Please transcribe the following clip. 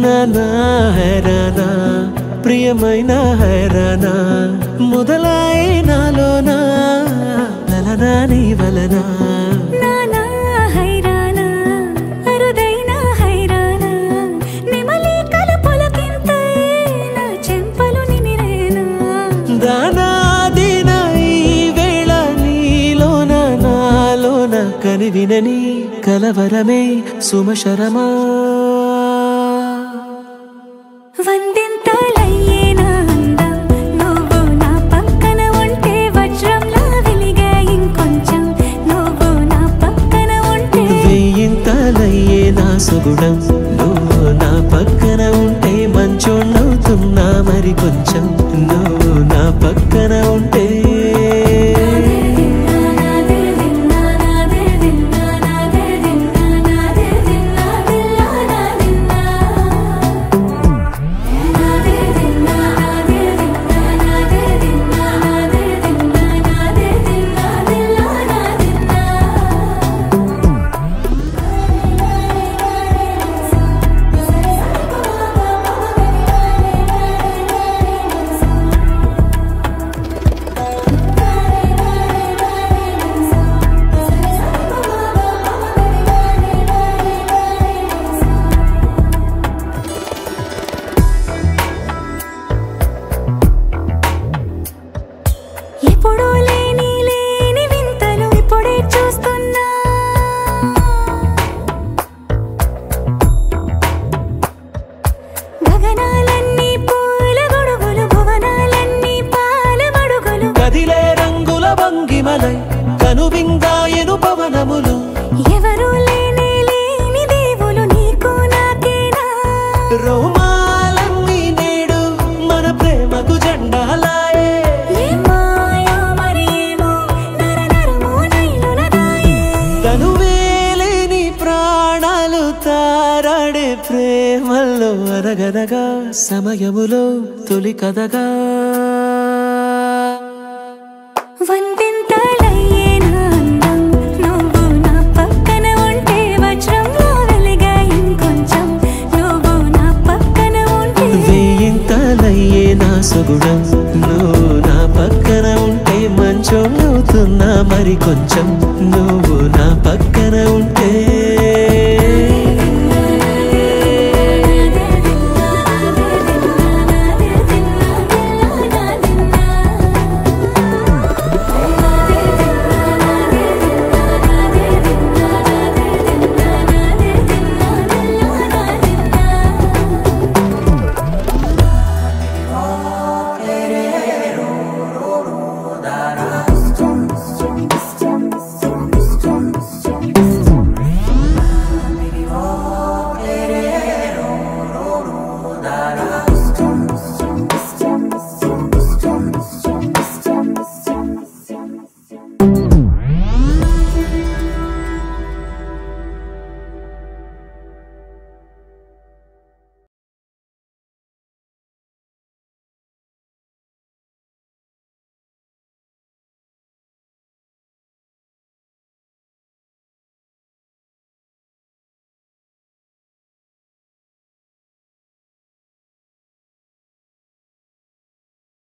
నానా హైరానా ప్రియమైన హైరానా మొదలాయి నాలోనా లలనా నీ వలనా నానా హైరానా అరుదైన హైరానా నిమలి కలుపులకింతై నా చెంపలు నిమిరేనా దానా దీనా ఈ వేళ నీలోన నాలోన కనివినని కలవరమే సుమశరమా వందింతలయ్యేనా అందం నువ్వు నా పక్కన ఉంటే వజ్రంలా వెలిగే ఇంకొంచెం నువ్వు నా పక్కన ఉంటే వెయ్యింతలయ్యేనా సుగుణం నువ్వు నా పక్కన ఉంటే మంచోళ్ళవుతున్నా మరి కొంచెం నువ్వు నా పక్కన ఉంటే ఎప్పుడూ లేని వింతలు ఇప్పుడే చూస్తున్నా గగనాలన్నీ పూల గొడుగులు భువనాలన్నీ పాల మడుగులు కదిలే రంగుల భంగిమలై కనువిందాయను పవనములు ఎవరూ లేని దేవులు నీకు నాకేనా రోమాలన్నీ నేడు మన ప్రేమకు జెండాలాయే తనువేలేని ప్రాణాలు తారాడే ప్రేమల్లో అనగనగా సమయములో తొలి కథగా వందింతలయ్యేనా అందం నువ్వు నా పక్కన ఉంటే వజ్రంలా వెలిగే ఇంకొంచెం నువ్వు నా పక్కన ఉంటే వెయ్యింతలయ్యేనా సుగుణం నువ్వు నా పక్కన ఉంటే మంచోళ్ళవుతున్నా మరి కొంచెం నువ్వు